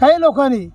काही लोकांनी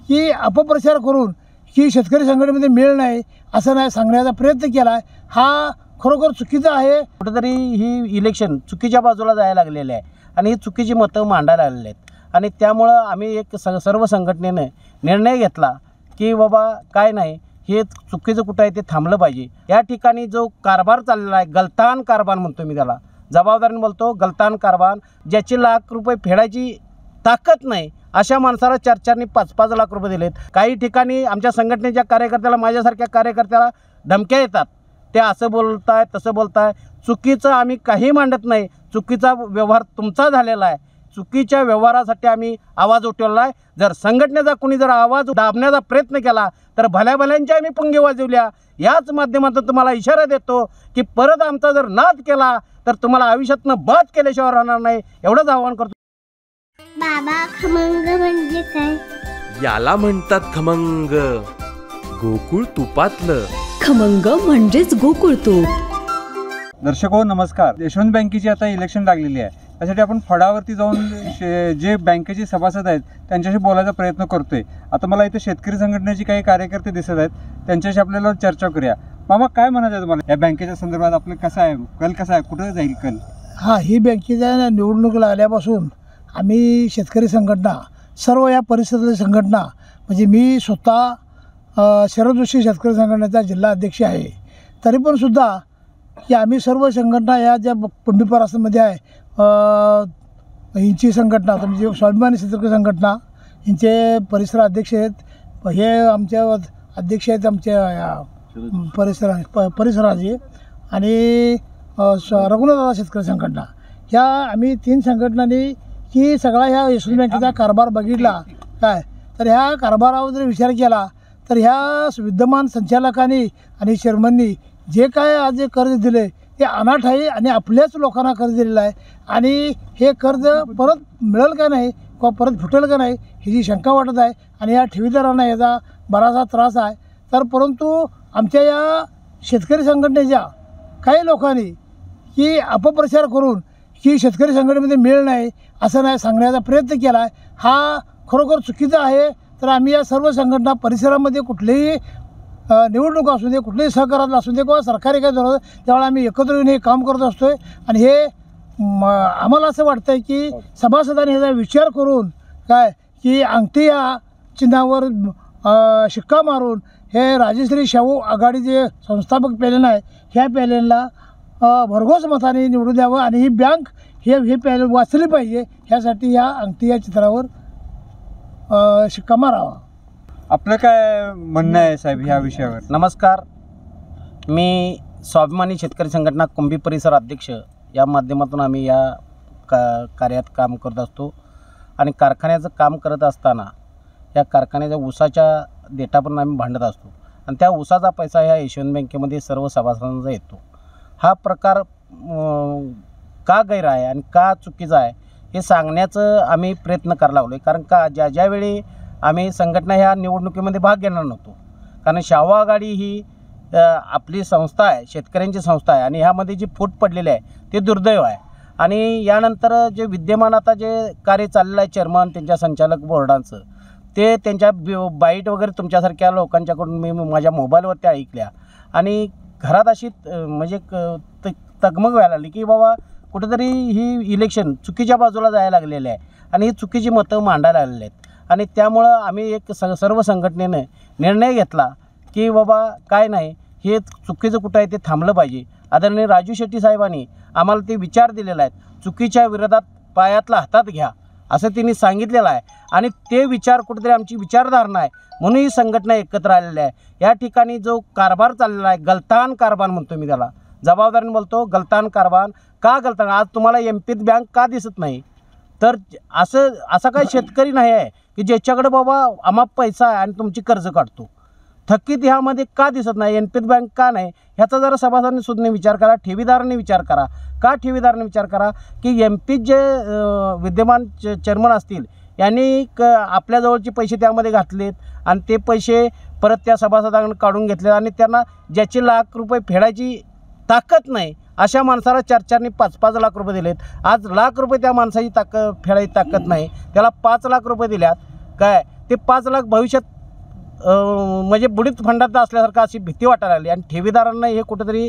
की अपप्रचार करून की शेतकरी संघटनेमध्ये मेळ नाही असं नाही सांगण्याचा प्रयत्न केला आहे, हा खरोखर चुकीचा आहे। कुठेतरी ही इलेक्शन चुकीच्या बाजूला जायला लागलेले आहे आणि ही चुकीची मतं मांडायला लागलेली आहेत आणि त्यामुळं आम्ही एक सर्व संघटनेने निर्णय घेतला की बाबा काय नाही, हे चुकीचं कुठं आहे ते थांबलं पाहिजे। या ठिकाणी जो कारभार चाललेला आहे, गलतान कारभार म्हणतो मी त्याला, जबाबदारीने बोलतो, गलतान कारभार, ज्याची लाख रुपये फेडायची ताकद नाही अशा माणसाला 4-4 5-5 लाख रुपये दिलेत। काही ठिकाणी आमच्या संघटनेच्या कार्यकर्त्याला, माझ्यासारख्या कार्यकर्त्याला धमक्या येतात, ते असं बोलताय तसं बोलताय। चुकीचं आम्ही काही मांडत नाही, चुकीचा व्यवहार तुमचा झालेला आहे, चुकीच्या व्यवहारासाठी आम्ही आवाज उठवला आहे। जर संघटनेचा कोणी जर आवाज दाबण्याचा प्रयत्न केला तर भल्या आम्ही पुंगी वाजवल्या। याच माध्यमातून तुम्हाला इशारा देतो की परत आमचा जर नाद केला तर तुम्हाला आयुष्यातनं बाद केल्याशिवाय राहणार नाही, एवढंच आवाहन करतो। बाबा, खमंग म्हणजे काय? याला म्हणतात खमंग, गोकुळ तुपातलं खमंग म्हणजेच गोकुळ तूप। दर्शक हो नमस्कार। यशवंत बँकेची आता इलेक्शन लागलेली आहे, त्यासाठी आपण फळावरती जाऊन जे बँकेचे सभासद आहेत त्यांच्याशी बोलायचा प्रयत्न करतोय। आता मला इथे शेतकरी संघटनेचे काही कार्यकर्ते दिसत आहेत, त्यांच्याशी आपल्याला चर्चा करूया। मामा, काय म्हणायचं आहे तुम्हाला या बँकेच्या संदर्भात? आपलं कसं आहे, कल कसा आहे, कुठं जाईल कल? ही बँकेच्या निवडणूक लागल्यापासून आम्ही शेतकरी संघटना, सर्व या परिसरातील संघटना, म्हणजे मी स्वतः शरद जोशी शेतकरी संघटनेचा जिल्हा अध्यक्ष आहे, तरी पण सुद्धा की आम्ही सर्व संघटना या ज्या पंढी परिसरामध्ये आहे, यांची संघटना म्हणजे स्वाभिमानी शेतकरी संघटना, यांचे परिसर अध्यक्ष आहेत, हे आमच्या अध्यक्ष आहेत आमच्या परिसराचे, आणि रघुनाथ शेतकरी संघटना, ह्या आम्ही 3 संघटनांनी की सगळा ह्या यशवंत बँकेचा कारभार बघितला काय, तर ह्या कारभारावर जर विचार केला तर ह्या विद्यमान संचालकांनी आणि चेअरमननी जे काय आज जे कर्ज दिले ते अनाठ आहे आणि आपल्याच लोकांना कर्ज दिलेलं आहे, आणि हे कर्ज परत मिळेल का नाही किंवा परत फुटेल का नाही ह्याची शंका वाटत आहे, आणि या ठेवीदारांना याचा बराचसा त्रास आहे। तर परंतु आमच्या या शेतकरी संघटनेच्या काही लोकांनी की अपप्रचार करून की शेतकरी संघटनेमध्ये मेळ नाही असं नाही सांगण्याचा प्रयत्न केला आहे, हा खरोखर चुकीचा आहे। तर आम्ही या सर्व संघटना परिसरामध्ये कुठलेही निवडणूक असू दे, कुठलेही सहकारात असू दे किंवा सरकारी काय झालं त्यावेळेला आम्ही एकत्र येऊन हे काम करत असतो आहे, आणि हे आम्हाला असं वाटतं आहे की सभासदांनी ह्याचा विचार करून काय की अंगठी या चिन्हावर शिक्का मारून हे राजश्री शाहू आघाडी जे संस्थापक पॅनल आहे ह्या पॅनलला भरघोस मताने निवडून द्यावं, आणि ही बँक हे पॅनल वाचली पाहिजे, ह्यासाठी ह्या अंगठी या चित्रावर शिक्का मारावा। आपलं काय म्हणणं आहे साहेब ह्या विषयावर? नमस्कार, मी स्वाभिमानी शेतकरी संघटना कुंभी परिसर अध्यक्ष या माध्यमातून आम्ही या कार्यात काम करत असतो, आणि कारखान्याचं काम करत असताना या कारखान्याच्या ऊसाच्या देटा पण आम्ही भांडत असतो, आणि त्या ऊसाचा पैसा ह्या यशवंत बँकेमध्ये सर्व सभासदांचा येतो। हा प्रकार का गैर आहे आणि का चुकीचा आहे हे सांगण्याचं आम्ही प्रयत्न करायला लागलो आहे, कारण का ज्यावेळी आम्ही संघटना ह्या निवडणुकीमध्ये भाग घेणार नव्हतो, कारण शाहू आघाडी ही आपली संस्था आहे, शेतकऱ्यांची संस्था आहे, आणि ह्यामध्ये जी फूट पडलेली आहे ते दुर्दैव आहे। आणि यानंतर जे विद्यमान आता जे कार्य चाललेलं आहे चेअरमन त्यांच्या संचालक बोर्डांचं, ते त्यांच्या बाईट वगैरे तुमच्यासारख्या लोकांच्याकडून मी माझ्या मोबाईलवरती ऐकल्या, आणि घरात अशी म्हणजे तगमग व्हायला लागली की बाबा कुठेतरी ही इलेक्शन चुकीच्या बाजूला जायला लागलेली आहे आणि ही चुकीची मतं मांडायला लागलेली आहेत, आणि त्यामुळं आम्ही एक सर्व संघटनेने निर्णय घेतला की बाबा काय नाही, हे चुकीचं कुठं आहे ते थांबलं पाहिजे। आदरणीय राजू शेट्टी साहेबांनी आम्हाला ते विचार दिलेले आहेत, चुकीच्या विरोधात पायातला हातात घ्या असं त्यांनी सांगितलेलं आहे, आणि ते विचार कुठेतरी आमची विचारधारणा आहे, म्हणून ही संघटना एकत्र आलेली आहे। या ठिकाणी जो कारभार चाललेला आहे, गलतान कारभार म्हणतो मी त्याला, जबाबदारीने बोलतो, गलतान कारभार। का गलतान? आज तुम्हाला एमपीत बँक का दिसत नाही? तर असा काही शेतकरी नाही आहे की ज्याच्याकडे बाबा अमाप पैसा आहे आणि तुमची कर्ज काढतो, थकीत ह्यामध्ये का दिसत नाही, एनपीत बँक का नाही, ह्याचा जरा सभासदांनी सुद्धा विचार करा, ठेवीदारांनी विचार करा। का ठेवीदारांनी विचार करा की एमपीत जे विद्यमान चेअरमन असतील यांनी आपल्याजवळचे पैसे त्यामध्ये घातलेत, आणि ते पैसे परत त्या सभासदांकडून काढून घेतले, आणि त्यांना ज्याची लाख रुपये फेडायची ताकद नाही अशा माणसाला 4-4 आणि 5-5 लाख रुपये दिलेत। आज लाख रुपये त्या माणसाची फेडायची ताकद नाही, त्याला 5 लाख रुपये दिल्यात, काय ते 5 लाख भविष्यात म्हणजे बुडीत फंडात असल्यासारखं अशी भीती वाटायला लागली. आणि ठेवीदारांना हे कुठेतरी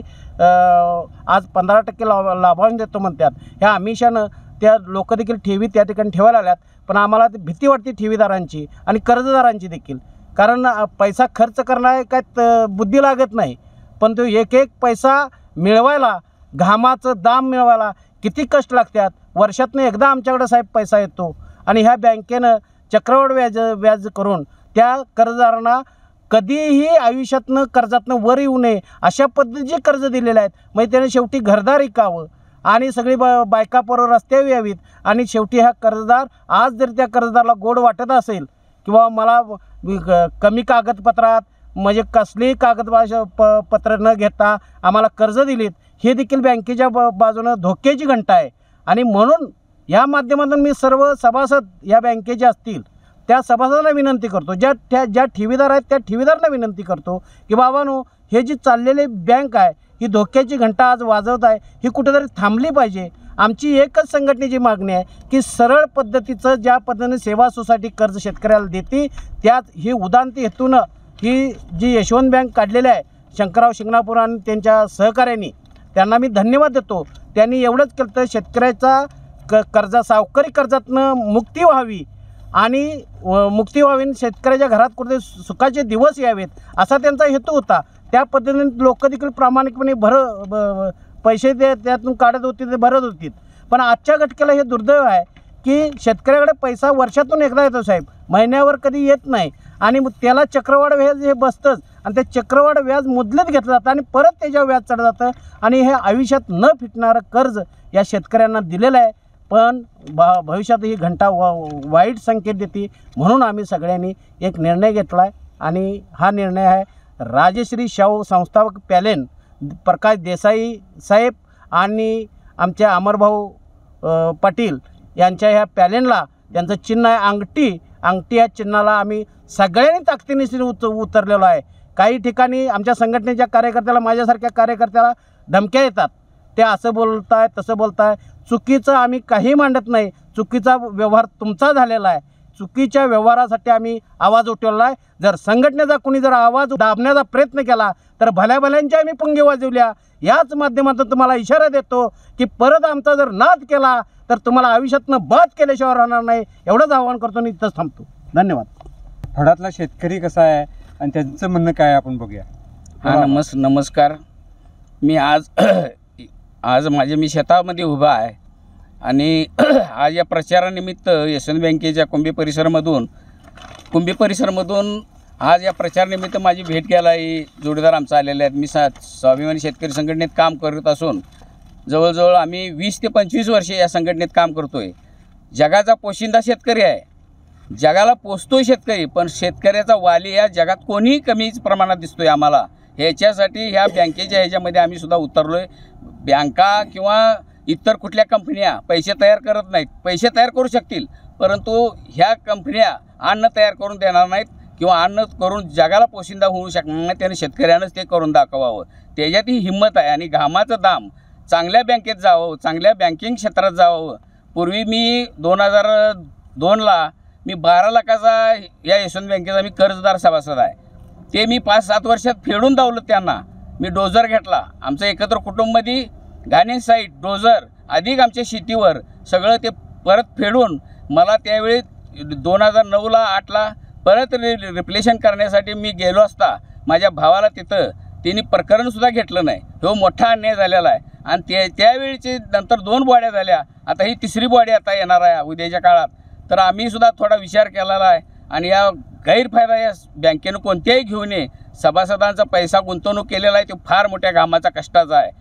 आज 15% लाभांश देतो म्हणतात. ह्या आमिषानं त्या लोक देखील ठेवी त्या ठिकाणी ठेवायला लागल्यात. पण आम्हाला भीती वाटते ठेवीदारांची आणि कर्जदारांची देखील. कारण पैसा खर्च करणार काय बुद्धी लागत नाही, पण तो एक पैसा मिळवायला, घामाचं दाम मिळवायला किती कष्ट लागतात. वर्षातनं एकदा आमच्याकडे साहेब पैसा येतो आणि ह्या बँकेनं चक्रवाढ व्याज करून त्या कर्जदारांना कधीही आयुष्यातनं कर्जातनं वर येऊ नये अशा पद्धतीचे कर्ज दिलेले आहेत. म्हणजे त्याने शेवटी घरदार विकावं आणि सगळी बायका पोरं रस्त्यावर यावीत. आणि शेवटी हा कर्जदार आज जर त्या कर्जदाराला गोड वाटत असेल किंवा मला कमी कागदपत्रात म्हणजे कसलीही पत्र न घेता आम्हाला कर्ज दिलीत, हे देखील बँकेच्या बाजूनं धोक्याची घंटा आहे. आणि म्हणून या माध्यमातून मी सर्व सभासद या बँकेचे असतील त्या सभासदांना विनंती करतो, ज्या ठेवीदार आहेत त्या ठेवीदारांना विनंती करतो की बाबांनो, हे जी चाललेली बँक आहे ही धोक्याची घंटा आज वाजवत आहे, ही कुठेतरी थांबली पाहिजे. आमची एकच संघटनेची मागणी आहे की सरळ पद्धतीचं ज्या पद्धतीने सेवा सोसायटी कर्ज शेतकऱ्याला देते त्यात ही उदांती हेतूनं ही जी यशवंत बँक काढलेली आहे शंकरराव शिंगणापूर आणि त्यांच्या सहकार्याने, त्यांना मी धन्यवाद देतो. त्यांनी एवढंच केलं तर शेतकऱ्याचा सावकारी कर्जातनं मुक्ती व्हावी आणि मुक्ती व्हावी, शेतकऱ्याच्या घरात कुठे सुखाचे दिवस यावेत असा त्यांचा हेतू होता. त्या पद्धतीने लोक देखील प्रामाणिकपणे पैसे त्यातून काढत होते, ते भरत होते. पण आजच्या घटकेला हे दुर्दैव आहे की शेतकऱ्याकडे पैसा वर्षातून एकदा येतो साहेब, महिन्यावर कधी येत नाही. आणि त्याला चक्रवाढ व्याज हे बसतंच आणि ते चक्रवाढ व्याज मुदलीत घेतलं जातं आणि परत त्याच्यावर व्याज चढ जातं. आणि हे आयुष्यात न फिटणारं कर्ज या शेतकऱ्यांना दिलेलं आहे. पण भविष्यात ही घंटा वाईट संकेत देते. म्हणून आम्ही सगळ्यांनी एक निर्णय घेतला आहे आणि हा निर्णय आहे राजश्री शाहू संस्थापक पॅलेन प्रकाश देसाई साहेब आणि आमचे अमरभाऊ पाटील यांच्या ह्या पॅलेनला त्यांचं चिन्ह आहे अंगठी या चिन्हाला आम्ही सगळ्यांनी ताकदीने उतरलेलो आहे. काही ठिकाणी आमच्या संघटनेच्या कार्यकर्त्याला, माझ्यासारख्या कार्यकर्त्याला धमक्या येतात, ते असं बोलताय तसं बोलताय. चुकीचं आम्ही काही मांडत नाही. चुकीचा व्यवहार तुमचा झालेला आहे. चुकीच्या व्यवहारासाठी आम्ही आवाज उठवला आहे. जर संघटनेचा कुणी जर आवाज दाबण्याचा प्रयत्न केला तर भल्याभल्यांच्या आम्ही पुंगी वाजवल्या. याच माध्यमातून तुम्हाला इशारा देतो की परत आमचा जर नाद केला तर तुम्हाला आयुष्यातनं बाद केल्याशिवाय राहणार नाही. एवढंच आवाहन करतो आणि इथंच थांबतो. धन्यवाद. फडातला शेतकरी कसा आहे आणि त्यांचं म्हणणं काय आपण बघूया. हा नमस्कार. मी आज मी शेतामध्ये उभा आहे आणि आज या प्रचारानिमित्त यशवंत बँकेच्या कुंभी परिसरमधून आज या प्रचारानिमित्त माझी भेट घ्यायला जोडीदार आमचा आलेले आहेत. मी स्वाभिमानी शेतकरी संघटनेत काम करत असून जवळजवळ आम्ही 20 ते 25 वर्षे या संघटनेत काम करतो आहे. जगाचा पोशिंदा शेतकरी आहे, जगाला पोसतोय शेतकरी, पण शेतकऱ्याचा वाली या जगात कोणीही कमीच प्रमाणात दिसतोय आम्हाला. ह्याच्यासाठी ह्या बँकेच्या ह्याच्यामध्ये आम्ही सुद्धा उतरलो आहे. बँका किंवा इतर कुठल्या कंपन्या पैसे तयार करत नाहीत. पैसे तयार करू शकतील, परंतु ह्या कंपन्या अन्न तयार करून देणार नाहीत किंवा अन्न करून जगाला पोशिंदा होऊ शकणार नाही. त्याने शेतकऱ्यानंच ते करून दाखवावं. त्याच्यात ही हिंमत आहे आणि घामाचं दाम चांगल्या बँकेत जावं, चांगल्या बँकिंग क्षेत्रात जावं. पूर्वी मी 2002ला मी 12 लाखाचा या यशवंत बँकेचा मी कर्जदार सभासद आहे. ते मी 5-7 वर्षात फेडून दावलं. त्यांना मी डोजर घेतला. आमचं एकत्र कुटुंबमध्ये घाणे साईट डोजर अधिक आमच्या शेतीवर सगळं ते परत फेडून मला त्यावेळी 2009ला 8ला परत रिप्लेशन करण्यासाठी मी गेलो असता माझ्या भावाला तिथं त्यांनी प्रकरणसुद्धा घेतलं नाही. हो मोठा अन्याय झालेला आहे. आणि त्यावेळीचे नंतर 2 बॉड्या झाल्या. आता ही 3री बॉडी आता येणार आहे उद्याच्या काळात. तर आम्ही सुद्धा थोडा विचार केलेला आहे आणि या गैरफायदा या बँकेनं कोणत्याही घेऊ नये. सभासदांचा पैसा गुंतवणूक केलेला आहे तो फार मोठ्या घामाचा कष्टाचा आहे.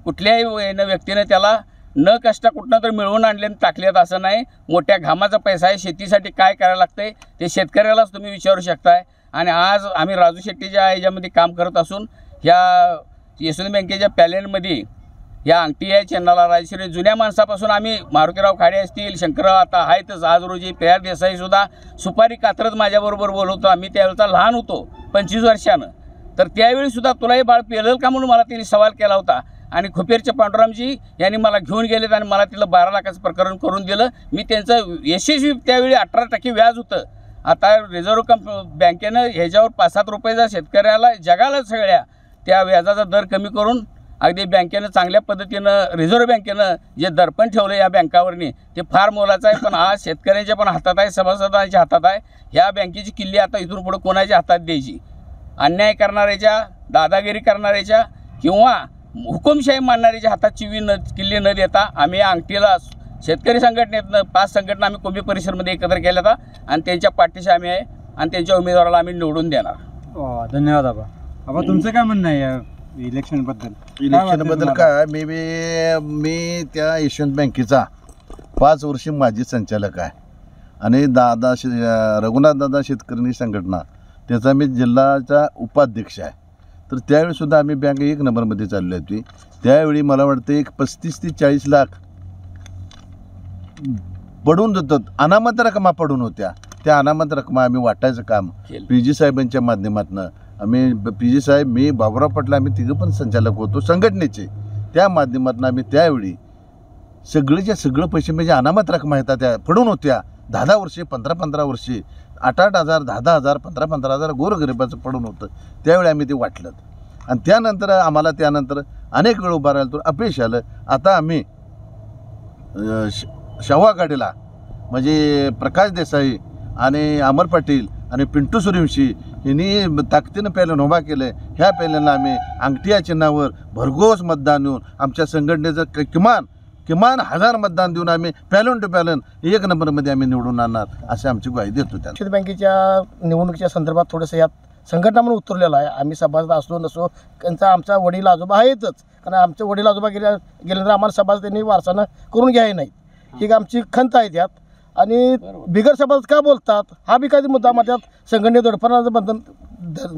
कुठल्याही व्यक्तीने त्याला न कष्ट कुठनं तर मिळवून आणले आणि टाकलेत असं नाही. मोठ्या घामाचा पैसा आहे. शेतीसाठी काय करायला लागतंय ते शेतकऱ्यालाच तुम्ही विचारू शकताय. आणि आज आम्ही राजू शेट्टीच्या ह्याच्यामध्ये काम करत असून ह्या यशवंत बँकेच्या पॅलेनमध्ये या अंगठी या चिन्हाला राजश्री जुन्या माणसापासून आम्ही मारुतीराव खाडे असतील, शंकरराव आता आहेतच आज रोजी, प्रिया देसाईसुद्धा सुपारी कात्रत माझ्याबरोबर बोलवतो. आम्ही त्यावेळेचा लहान होतो 25 वर्षानं. तर त्यावेळीसुद्धा तुलाही बाळ पेलल का म्हणून मला तिने सवाल केला होता. आणि खोपेरचे पांडुरामजी यांनी मला घेऊन गेलेत आणि मला तिला 12 लाखाचं प्रकरण करून दिलं. मी त्यांचं यशस्वी त्यावेळी 18% व्याज होतं आता रिझर्व्ह बँकेनं ह्याच्यावर 5-7 रुपयाचा शेतकऱ्याला जगाला सगळ्या त्या व्याजाचा दर कमी करून अगदी बँकेनं चांगल्या पद्धतीनं रिझर्व्ह बँकेनं जे दर्पण ठेवलं या बँकावरनी ते फार मोलाचं आहे. पण आज शेतकऱ्यांच्या पण हातात आहे, सभासदांच्या हातात आहे. ह्या बँकेची किल्ली आता इथून पुढे कोणाच्या हातात द्यायची? अन्याय करणाऱ्याच्या, दादागिरी करणाऱ्याच्या किंवा हुकुमशाही मानणाऱ्याच्या हातात किल्ली न देता आम्ही अंगठीला शेतकरी संघटनेतनं 5 संघटना आम्ही कोंबी परिसरमध्ये एकत्र केल्या होत्या आणि त्यांच्या पाठीशी आम्ही आहे आणि त्यांच्या उमेदवाराला आम्ही निवडून देणार. धन्यवाद आबा. तुमचं काय म्हणणं आहे या इलेक्शनबद्दल? इलेक्शनबद्दल काय मी त्या यशवंत बँकेचा 5 वर्ष माजी संचालक आहे आणि रघुनाथ दादा शेतकरी संघटना त्याचा मी जिल्ह्याचा उपाध्यक्ष आहे. तर त्यावेळीसुद्धा आम्ही बँक 1 नंबरमध्ये चालली होती. त्यावेळी मला वाटतं एक 35 ते 40 लाख पडून देतात, अनामत रकमा पडून होत्या. त्या अनामत रकमा आम्ही वाटायचं काम PG साहेबांच्या माध्यमातून आम्ही PG साहेब, मी बाबुराव पाटील, आम्ही तिघं पण संचालक होतो संघटनेचे. त्या माध्यमातून आम्ही त्यावेळी सगळेच्या सगळं पैसे म्हणजे अनामत रकमा येतात त्या पडून होत्या. 10-10 वर्षे, 15-15 वर्षे, 8-8 हजार, 10-10 हजार, 15-15 हजार गोरगरिबाचं पडून होतं. त्यावेळी आम्ही ते वाटलं आणि त्यानंतर आम्हाला अनेक वेळ उभं राहिलं तर अपयश आलं. आता आम्ही शवागाडीला म्हणजे प्रकाश देसाई आणि अमर पाटील आणि पिंटू सूर्यवंशी यांनी ताकदीनं पॅलन उभा केलं. ह्या पॅलनला आम्ही अंगठी या चिन्हावर भरघोस मतदान देऊन आमच्या संघटनेचं किमान 1000 मतदान देऊन आम्ही पॅलन टू पॅलन 1 नंबरमध्ये आम्ही निवडून आणणार असे आमची ग्वाही देतो. त्या यशवंत बँकेच्या निवडणुकीच्या संदर्भात थोडंसं यात संघटना म्हणून उतरलेलं आहे. आम्ही सभासद असलो नसो त्यांचा आमचा वडील आजोबा आहेतच, कारण आमचे वडील आजोबा गेल्यानंतर आम्हाला सभासद त्यांनी वारसानं करून घ्यायला नाही, ही आमची खंत आहे त्यात. आणि बिगर सभासद का बोलतात हा बी काही मुद्दा माझ्यात संघटनेत दडपणाचं बंधन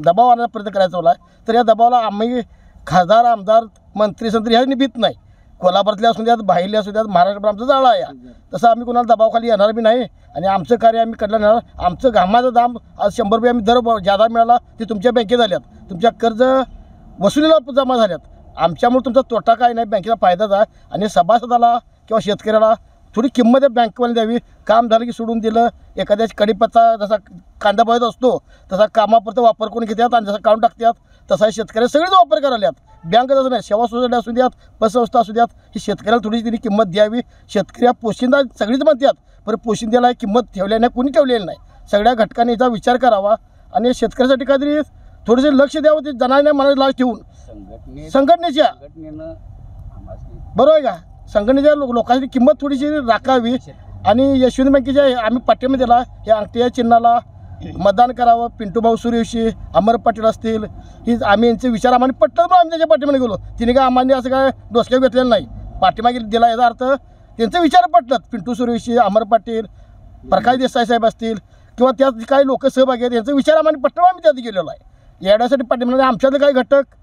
दबाव आणण्याचा प्रयत्न करायचा होला. तर या दबावाला आम्ही खासदार, आमदार, मंत्री, संत्री ह्या निभीत नाही. कोल्हापुरातले असू द्यात, बाहेरले असू द्यात, महाराष्ट्र आमचं जाळं आहे. तसं आम्ही कोणाला दबावाखाली येणार बी नाही आणि आमचं कार्य आम्ही कडलं नेणार. आमचं घामाचं दाम आज 100 रुपये आम्ही दर जादा मिळाला ते तुमच्या बँकेत झाल्यात, तुमच्या कर्ज वसुलीला जमा झाल्यात. आमच्यामुळे तुमचा तोटा काय नाही, बँकेचा फायदाच आहे. आणि सभासदाला किंवा शेतकऱ्याला थोडी किंमत बँकवाला द्यावी. काम झालं की सोडून दिलं, एखाद्याची कडीपत्ता जसा कांदा पाहिजे असतो तसा कामापुरतं वापर करून घेतात आणि जसा काढून टाकतात तसा शेतकऱ्या सगळेच वापर करायला. बँक असं नाही, सेवा सोसायटी असू द्यात, पतसंस्था असू द्यात, ही शेतकऱ्याला थोडीशी त्यांनी किंमत द्यावी. शेतकऱ्या पोशिंदा सगळीच म्हणतात, पण पोशिंद्याला किंमत ठेवल्या नाही, कोणी ठेवलेली नाही. सगळ्या घटकांनी याचा विचार करावा आणि शेतकऱ्यासाठी काहीतरी थोडेसे लक्ष द्यावं. ते जनाने मनात लाच ठेवून संघटनेच्या बरोबर आहे का, संघटनेच्या लोकांची किंमत थोडीशी राखावी. आणि यशवंत बँकेच्या आम्ही पाठिंबा दिला, या अंगठीच्या चिन्हाला मतदान करावं. पिंटूभाऊ सूर्यवंशी, अमर पाटील असतील, ही आम्ही यांचे विचार आम्हाला पटलं, पण आम्ही त्याच्या पाठिंबाने गेलो. तिने काय आम्हाला असं काय डोसक्यात घेतलेलं नाही, पाठिंबा दिला. याचा अर्थ त्यांचे विचार पटलं. पिंटू सूर्यवंशी, अमर पाटील, प्रकाश देसाई साहेब असतील किंवा त्यात काही लोक सहभागी आहेत, यांचे विचार आम्हाला पटलं, आम्ही त्यात गेलेलो आहे. येण्यासाठी पाठिंबा. आमच्यातले काही घटक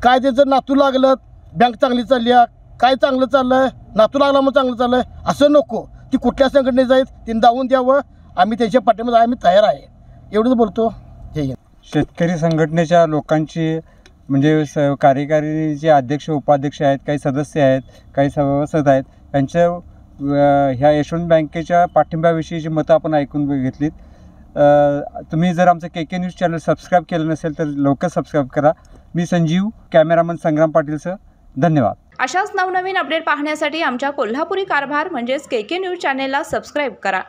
काय त्याचं नातू लागलं, बँक चांगली चालली आहे, काय चांगलं चाललं आहे, नातू लागला मग चांगलं चाललं आहे असं नको. ती कुठल्या संघटनेत जाईल त्यांनी दावून द्यावं, आम्ही त्यांच्या पाठिंबा आम्ही तयार आहे. एवढंच बोलतो. जय हिंद. शेतकरी संघटनेच्या लोकांची म्हणजे कार्यकारी जे अध्यक्ष उपाध्यक्ष आहेत, काही सदस्य आहेत, काही सभासद आहेत, त्यांच्या ह्या यशवंत बँकेच्या पाठिंब्याविषयीची मतं आपण ऐकून घेतलीत. तुम्ही जर आमचं KK न्यूज चॅनल सबस्क्राईब केलं नसेल तर लवकर सबस्क्राईब करा. मी संजीव, कॅमेरामन संग्राम पाटीलसह. धन्यवाद. अशाच नवनवीन अपडेट पाहण्यासाठी आमच्या कोल्हापुरी कारभार म्हणजेच KK न्यूज चॅनेलला सबस्क्राईब करा.